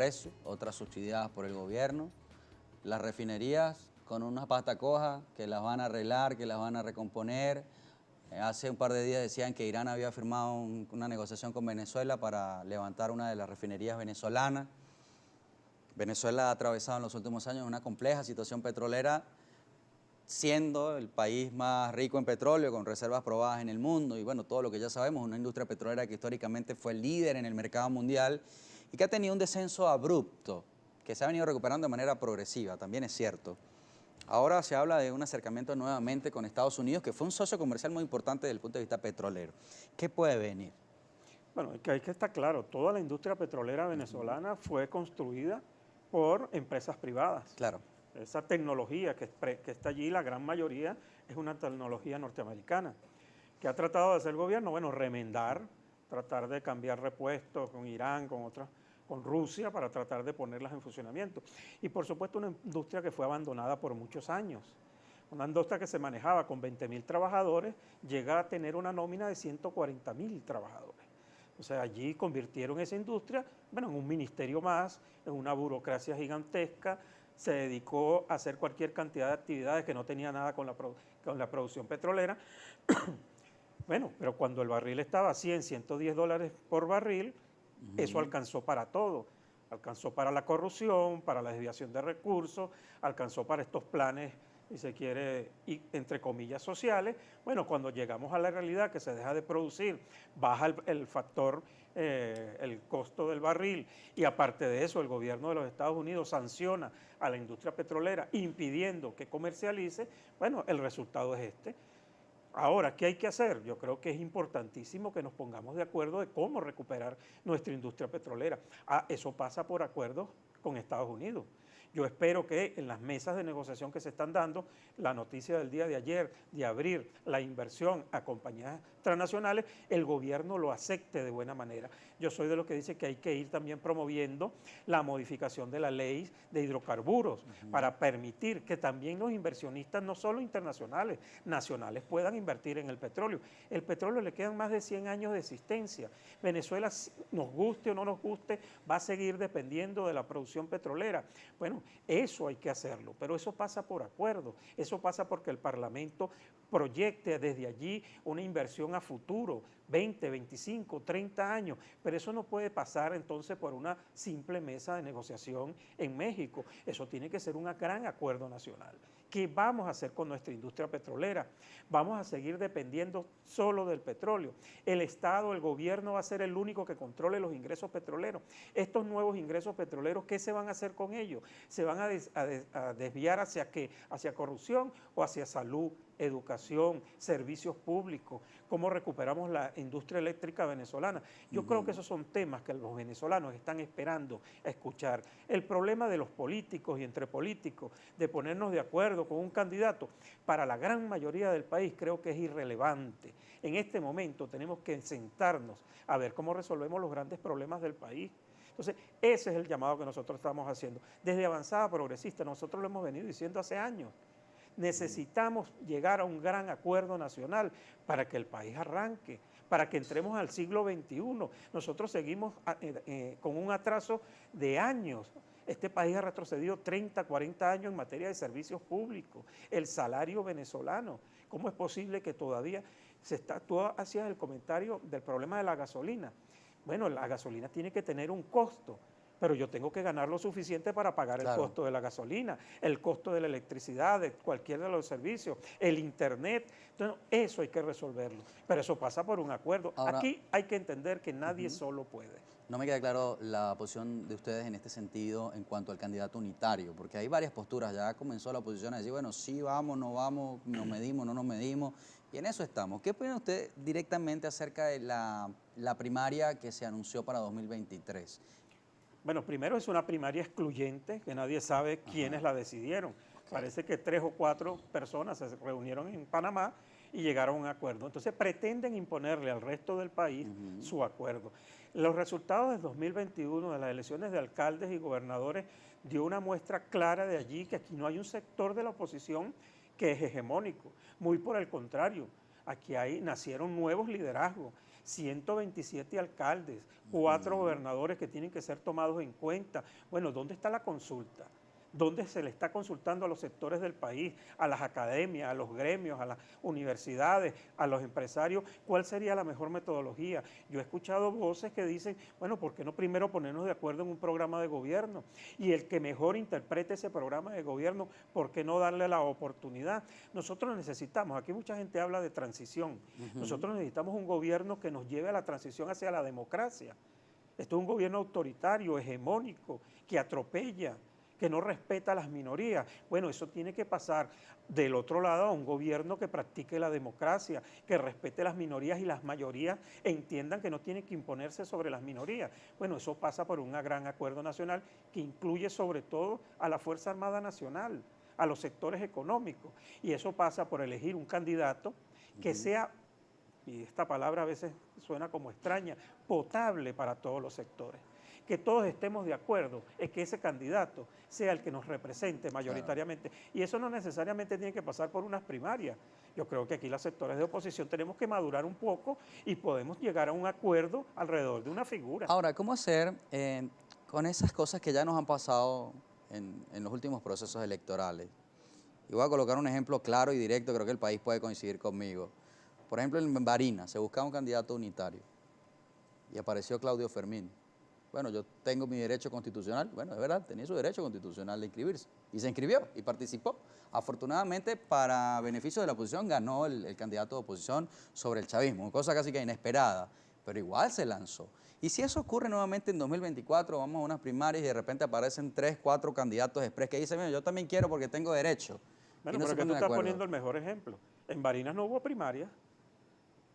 precio, otras subsidiadas por el gobierno. Las refinerías con una pata coja que las van a arreglar, que las van a recomponer. Hace un par de días decían que Irán había firmado una negociación con Venezuela para levantar una de las refinerías venezolanas. Venezuela ha atravesado en los últimos años una compleja situación petrolera, siendo el país más rico en petróleo, con reservas probadas en el mundo, y bueno, todo lo que ya sabemos, una industria petrolera que históricamente fue líder en el mercado mundial y que ha tenido un descenso abrupto, que se ha venido recuperando de manera progresiva, también es cierto. Ahora se habla de un acercamiento nuevamente con Estados Unidos, que fue un socio comercial muy importante desde el punto de vista petrolero. ¿Qué puede venir? Bueno, hay que estar claro, toda la industria petrolera venezolana fue construida por empresas privadas. Claro. Esa tecnología que está allí, la gran mayoría, es una tecnología norteamericana. ¿Qué ha tratado de hacer el gobierno? Bueno, remendar, tratar de cambiar repuestos con Irán, con Rusia, para tratar de ponerlas en funcionamiento. Y por supuesto una industria que fue abandonada por muchos años. Una industria que se manejaba con 20.000 trabajadores, llega a tener una nómina de 140.000 trabajadores. O sea, allí convirtieron esa industria, bueno, en un ministerio más, en una burocracia gigantesca, se dedicó a hacer cualquier cantidad de actividades que no tenía nada con la producción petrolera. Bueno, pero cuando el barril estaba a 100, 110 dólares por barril, eso alcanzó para todo. Alcanzó para la corrupción, para la desviación de recursos, alcanzó para estos planes, si se quiere, entre comillas, sociales. Bueno, cuando llegamos a la realidad que se deja de producir, baja el factor, el costo del barril, y aparte de eso el gobierno de los Estados Unidos sanciona a la industria petrolera impidiendo que comercialice, bueno, el resultado es este. Ahora, ¿qué hay que hacer? Yo creo que es importantísimo que nos pongamos de acuerdo de cómo recuperar nuestra industria petrolera. Eso pasa por acuerdos con Estados Unidos. Yo espero que en las mesas de negociación que se están dando, la noticia del día de ayer de abrir la inversión a compañías transnacionales, el gobierno lo acepte de buena manera. Yo soy de los que dice que hay que ir también promoviendo la modificación de la ley de hidrocarburos para permitir que también los inversionistas, no solo internacionales, nacionales, puedan invertir en el petróleo. El petróleo le quedan más de 100 años de existencia. Venezuela, nos guste o no nos guste, va a seguir dependiendo de la producción petrolera. Bueno, eso hay que hacerlo, pero eso pasa por acuerdo, eso pasa porque el Parlamento proyecte desde allí una inversión a futuro, 20, 25, 30 años, pero eso no puede pasar entonces por una simple mesa de negociación en México, eso tiene que ser un gran acuerdo nacional. ¿Qué vamos a hacer con nuestra industria petrolera? Vamos a seguir dependiendo solo del petróleo. El Estado, el gobierno va a ser el único que controle los ingresos petroleros. Estos nuevos ingresos petroleros, ¿qué se van a hacer con ellos? ¿Se van a desviar hacia qué? ¿Hacia corrupción o hacia salud, educación, servicios públicos? ¿Cómo recuperamos la industria eléctrica venezolana? Yo creo que esos son temas que los venezolanos están esperando a escuchar. El problema de los políticos y entre políticos, de ponernos de acuerdo con un candidato, para la gran mayoría del país creo que es irrelevante. En este momento tenemos que sentarnos a ver cómo resolvemos los grandes problemas del país. Entonces, ese es el llamado que nosotros estamos haciendo. Desde Avanzada Progresista, nosotros lo hemos venido diciendo hace años. Necesitamos llegar a un gran acuerdo nacional para que el país arranque, para que entremos al siglo XXI. Nosotros seguimos con un atraso de años. Este país ha retrocedido 30, 40 años en materia de servicios públicos. El salario venezolano, ¿cómo es posible que todavía tú hacías el comentario del problema de la gasolina? Bueno, la gasolina tiene que tener un costo, pero yo tengo que ganar lo suficiente para pagar el costo de la gasolina, el costo de la electricidad, de cualquiera de los servicios, el internet. Entonces, eso hay que resolverlo, pero eso pasa por un acuerdo. Ahora, aquí hay que entender que nadie solo puede. No me queda claro la posición de ustedes en este sentido en cuanto al candidato unitario, porque hay varias posturas. Ya comenzó la oposición a decir, bueno, sí vamos, no vamos, nos medimos, no nos medimos, y en eso estamos. ¿Qué opina usted directamente acerca de la primaria que se anunció para 2023? Bueno, primero es una primaria excluyente, que nadie sabe quiénes la decidieron. Parece que 3 o 4 personas se reunieron en Panamá y llegaron a un acuerdo. Entonces pretenden imponerle al resto del país su acuerdo. Los resultados del 2021 de las elecciones de alcaldes y gobernadores dio una muestra clara de allí que aquí no hay un sector de la oposición que es hegemónico, muy por el contrario. Aquí nacieron nuevos liderazgos, 127 alcaldes, 4 gobernadores que tienen que ser tomados en cuenta. Bueno, ¿dónde está la consulta? ¿Dónde se le está consultando a los sectores del país, a las academias, a los gremios, a las universidades, a los empresarios? ¿Cuál sería la mejor metodología? Yo he escuchado voces que dicen, bueno, ¿por qué no primero ponernos de acuerdo en un programa de gobierno? Y el que mejor interprete ese programa de gobierno, ¿por qué no darle la oportunidad? Nosotros necesitamos, aquí mucha gente habla de transición, nosotros necesitamos un gobierno que nos lleve a la transición hacia la democracia. Esto es un gobierno autoritario, hegemónico, que atropella, que no respeta a las minorías. Bueno, eso tiene que pasar del otro lado a un gobierno que practique la democracia, que respete las minorías y las mayorías entiendan que no tienen que imponerse sobre las minorías. Bueno, eso pasa por un gran acuerdo nacional que incluye sobre todo a la Fuerza Armada Nacional, a los sectores económicos, y eso pasa por elegir un candidato que sea, y esta palabra a veces suena como extraña, potable para todos los sectores. Que todos estemos de acuerdo en que ese candidato sea el que nos represente mayoritariamente. Claro. Y eso no necesariamente tiene que pasar por unas primarias. Yo creo que aquí los sectores de oposición tenemos que madurar un poco y podemos llegar a un acuerdo alrededor de una figura. Ahora, ¿cómo hacer con esas cosas que ya nos han pasado en los últimos procesos electorales? Y voy a colocar un ejemplo claro y directo, creo que el país puede coincidir conmigo. Por ejemplo, en Barinas se buscaba un candidato unitario y apareció Claudio Fermín. Bueno, yo tengo mi derecho constitucional, bueno, es verdad, tenía su derecho constitucional de inscribirse. Y se inscribió y participó. Afortunadamente, para beneficio de la oposición, ganó el candidato de oposición sobre el chavismo, cosa casi que inesperada, pero igual se lanzó. Y si eso ocurre nuevamente en 2024, vamos a unas primarias y de repente aparecen 3, 4 candidatos express que dicen, mira, yo también quiero porque tengo derecho. Bueno, pero que tú estás poniendo el mejor ejemplo. En Barinas no hubo primarias.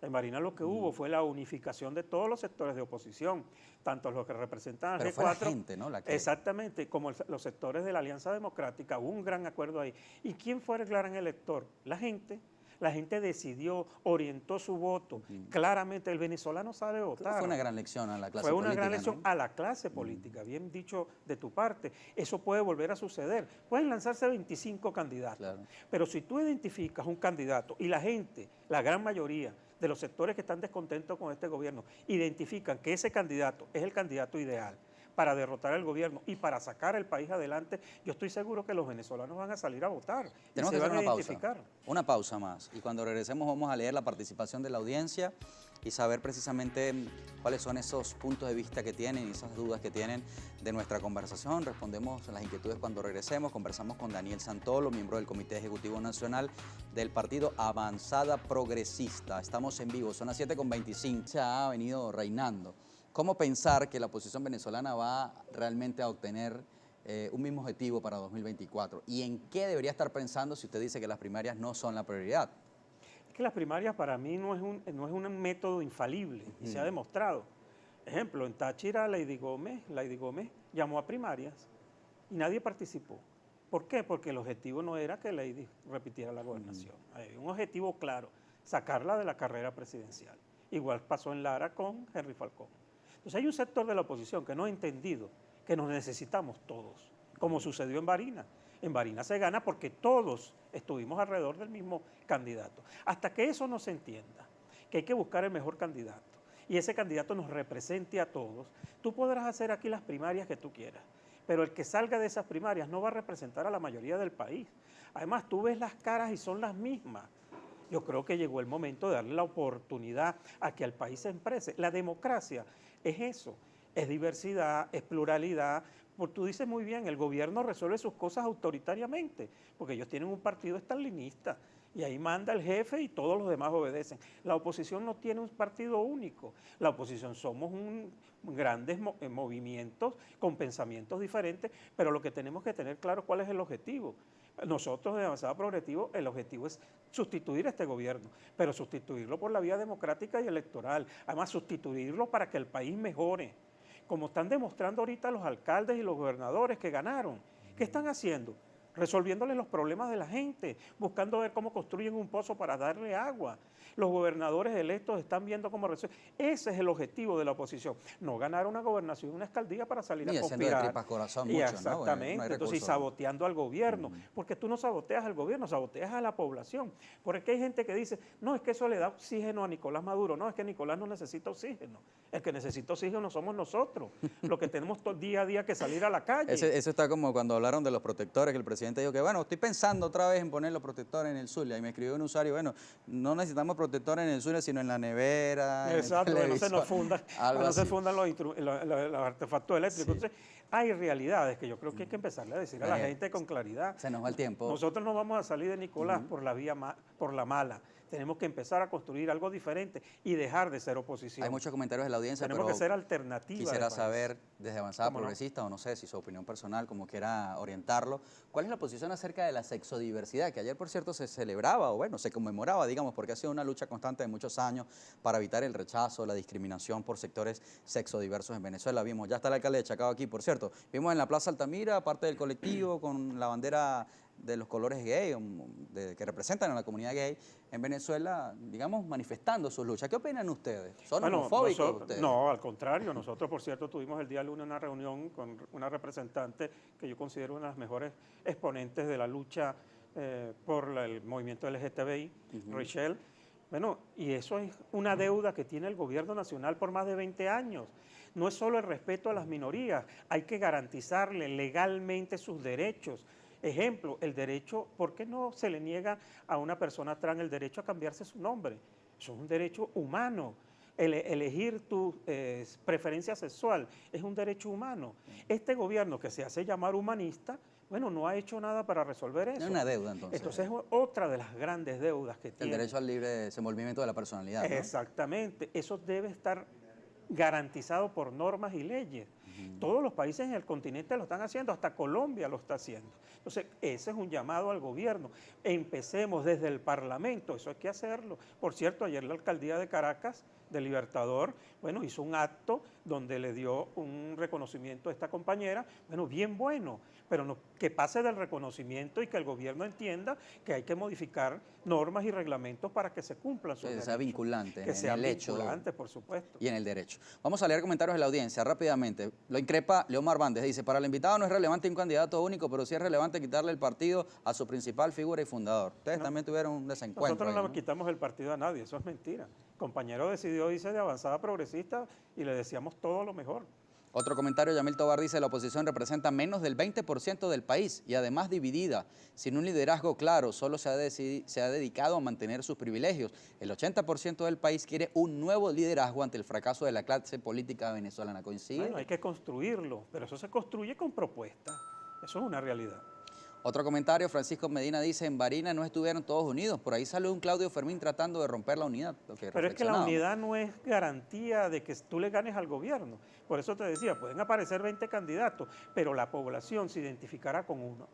En Barinas lo que hubo fue la unificación de todos los sectores de oposición, tanto los que representan al G4, fue la gente, ¿no? Exactamente, como los sectores de la Alianza Democrática, hubo un gran acuerdo ahí. ¿Y quién fue el gran elector? La gente. La gente decidió, orientó su voto. Claramente el venezolano sabe votar. Fue una gran lección a la clase política. Fue una gran lección a la clase política, bien dicho de tu parte. Eso puede volver a suceder. Pueden lanzarse 25 candidatos, claro. Pero si tú identificas un candidato y la gente, la gran mayoría de los sectores que están descontentos con este gobierno, identifican que ese candidato es el candidato ideal para derrotar al gobierno y para sacar el país adelante, yo estoy seguro que los venezolanos van a salir a votar. Tenemos que hacer una pausa más. Y cuando regresemos vamos a leer la participación de la audiencia y saber precisamente cuáles son esos puntos de vista que tienen y esas dudas que tienen de nuestra conversación. Respondemos a las inquietudes cuando regresemos. Conversamos con Daniel Santolo, miembro del Comité Ejecutivo Nacional del Partido Avanzada Progresista. Estamos en vivo, son las 7:25. Se ha venido reinando. ¿Cómo pensar que la oposición venezolana va realmente a obtener un mismo objetivo para 2024? ¿Y en qué debería estar pensando si usted dice que las primarias no son la prioridad? Es que las primarias para mí no es un método infalible y se ha demostrado. Ejemplo, en Táchira Lady Gómez llamó a primarias y nadie participó. ¿Por qué? Porque el objetivo no era que Lady repitiera la gobernación. Hay un objetivo claro, sacarla de la carrera presidencial. Igual pasó en Lara con Henry Falcón. Entonces hay un sector de la oposición que no ha entendido que nos necesitamos todos, como sucedió en Barinas. En Barinas se gana porque todos estuvimos alrededor del mismo candidato. Hasta que eso no se entienda, que hay que buscar el mejor candidato y ese candidato nos represente a todos, tú podrás hacer aquí las primarias que tú quieras, pero el que salga de esas primarias no va a representar a la mayoría del país. Además, tú ves las caras y son las mismas. Yo creo que llegó el momento de darle la oportunidad a que al país se exprese. La democracia es eso, es diversidad, es pluralidad. Porque tú dices muy bien, el gobierno resuelve sus cosas autoritariamente, porque ellos tienen un partido estalinista y ahí manda el jefe y todos los demás obedecen. La oposición no tiene un partido único, la oposición somos grandes movimientos con pensamientos diferentes, pero lo que tenemos que tener claro cuál es el objetivo. Nosotros de Avanzada Progresivo, el objetivo es sustituir a este gobierno, pero sustituirlo por la vía democrática y electoral, además sustituirlo para que el país mejore, como están demostrando ahorita los alcaldes y los gobernadores que ganaron. ¿Qué están haciendo? resolviéndole los problemas de la gente, buscando ver cómo construyen un pozo para darle agua. Los gobernadores electos están viendo cómo resuelven. Ese es el objetivo de la oposición, no ganar una gobernación, una alcaldía para salir a conspirar. De tripas corazón Y mucho, exactamente, ¿no? entonces y saboteando al gobierno, porque tú no saboteas al gobierno, saboteas a la población. Porque hay gente que dice, no, es que eso le da oxígeno a Nicolás Maduro, no, es que Nicolás no necesita oxígeno, el que necesita oxígeno somos nosotros, los que tenemos día a día que salir a la calle. Eso está como cuando hablaron de los protectores, que el presidente dijo que, bueno, estoy pensando otra vez en poner los protectores en el Zulia, y me escribió un usuario, bueno, no necesitamos protectores en el Zulia, sino en la nevera, exacto, en el no se nos fundan, no se fundan los artefactos eléctricos. Sí. Entonces, hay realidades que yo creo que hay que empezarle a decir a la gente con claridad. Se nos va el tiempo. Nosotros no vamos a salir de Nicolás por la mala. Tenemos que empezar a construir algo diferente y dejar de ser oposición. Hay muchos comentarios de la audiencia, tenemos que ser alternativa. Quisiera saber, desde Avanzada Progresista, o no sé si su opinión personal, como quiera orientarlo, ¿cuál es la posición acerca de la sexodiversidad? Que ayer, por cierto, se celebraba, o bueno, se conmemoraba, digamos, porque ha sido una lucha constante de muchos años para evitar el rechazo, la discriminación por sectores sexodiversos en Venezuela. Vimos, ya está el alcalde de Chacao aquí, por cierto, vimos en la Plaza Altamira, parte del colectivo con la bandera de los colores gay, que representan a la comunidad gay en Venezuela, digamos, manifestando sus luchas. ¿Qué opinan ustedes? ¿Son homofóbicos ustedes? No, al contrario. Nosotros, por cierto, tuvimos el día lunes una reunión con una representante que yo considero una de las mejores exponentes de la lucha por el movimiento LGTBI, Rachel. Bueno, y eso es una deuda que tiene el gobierno nacional por más de 20 años. No es solo el respeto a las minorías, hay que garantizarle legalmente sus derechos. Ejemplo, el derecho, ¿por qué no se le niega a una persona trans el derecho a cambiarse su nombre? Eso es un derecho humano. Elegir tu preferencia sexual es un derecho humano. Este gobierno que se hace llamar humanista, bueno, no ha hecho nada para resolver eso. Es una deuda, entonces. Entonces es otra de las grandes deudas que tiene. El derecho al libre desenvolvimiento de la personalidad, ¿no? Exactamente. Eso debe estar garantizado por normas y leyes. Todos los países en el continente lo están haciendo, hasta Colombia lo está haciendo. Entonces, ese es un llamado al gobierno. Empecemos desde el Parlamento, eso hay que hacerlo. Por cierto, ayer la alcaldía de Caracas, de Libertador, bueno, hizo un acto donde le dio un reconocimiento a esta compañera, bueno, bien bueno, pero no, que pase del reconocimiento y que el gobierno entienda que hay que modificar normas y reglamentos para que se cumplan sus derechos. Que sea vinculante que sea vinculante, por supuesto. Y en el derecho. Vamos a leer comentarios de la audiencia rápidamente. Lo increpa Leomar Bandes, dice, para el invitado no es relevante un candidato único, pero sí es relevante quitarle el partido a su principal figura y fundador. Ustedes también tuvieron un desencuentro. Nosotros no le quitamos el partido a nadie, eso es mentira. El compañero decidió irse de Avanzada Progresista y le deseamos todo lo mejor. Otro comentario, Yamil Tobar dice, la oposición representa menos del 20% del país y además dividida, sin un liderazgo claro, solo se ha dedicado a mantener sus privilegios. El 80% del país quiere un nuevo liderazgo ante el fracaso de la clase política venezolana. ¿Coincide? Bueno, hay que construirlo, pero eso se construye con propuestas, eso es una realidad. Otro comentario, Francisco Medina dice, en Barinas no estuvieron todos unidos, por ahí salió un Claudio Fermín tratando de romper la unidad. Pero es que la unidad no es garantía de que tú le ganes al gobierno. Por eso te decía, pueden aparecer 20 candidatos, pero la población se identificará con uno.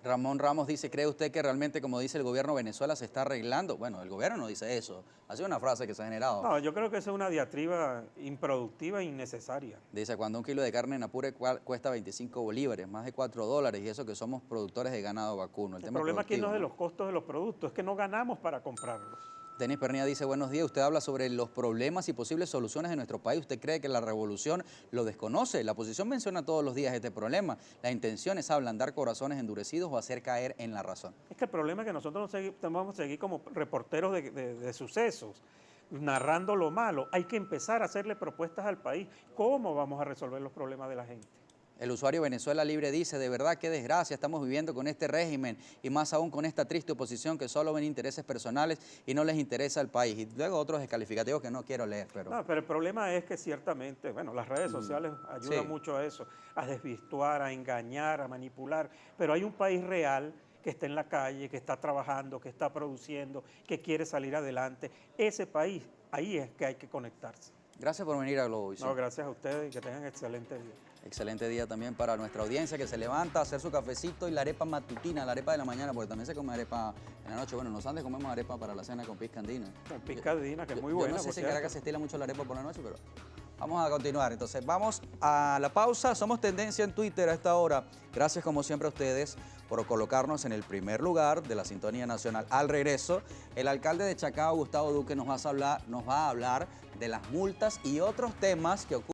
Ramón Ramos dice, ¿cree usted que realmente, como dice el gobierno de Venezuela, se está arreglando? Bueno, el gobierno no dice eso, ha sido una frase que se ha generado. No, yo creo que esa es una diatriba improductiva e innecesaria. Dice, cuando un kilo de carne en Apure cuesta 25 bolívares, más de $4, y eso que somos productores de ganado vacuno. El problema aquí no es de los costos de los productos, es que no ganamos para comprarlos. Denis Pernilla dice, buenos días, usted habla sobre los problemas y posibles soluciones de nuestro país. ¿Usted cree que la revolución lo desconoce? La oposición menciona todos los días este problema. La intención es ablandar corazones endurecidos o hacer caer en la razón. Es que el problema es que nosotros no vamos a seguir como reporteros de sucesos, narrando lo malo. Hay que empezar a hacerle propuestas al país. ¿Cómo vamos a resolver los problemas de la gente? El usuario Venezuela Libre dice, de verdad qué desgracia estamos viviendo con este régimen y más aún con esta triste oposición que solo ven intereses personales y no les interesa el país. Y luego otros descalificativos que no quiero leer. No, pero el problema es que ciertamente, bueno, las redes sociales ayudan mucho a eso, a desvirtuar, a engañar, a manipular, pero hay un país real que está en la calle, que está trabajando, que está produciendo, que quiere salir adelante. Ese país, ahí es que hay que conectarse. Gracias por venir a Globovisión. No, gracias a ustedes y que tengan excelente día. Excelente día también para nuestra audiencia que se levanta a hacer su cafecito y la arepa matutina, la arepa de la mañana, porque también se come arepa en la noche. Bueno, en los Andes comemos arepa para la cena con pizca andina. Con pizca andina, que es muy buena. Yo no sé si en Caracas se estila mucho la arepa por la noche, pero Vamos a continuar, entonces vamos a la pausa. Somos tendencia en Twitter a esta hora. Gracias como siempre a ustedes por colocarnos en el primer lugar de la sintonía nacional. Al regreso, el alcalde de Chacao, Gustavo Duque, nos va a hablar de las multas y otros temas que ocurren.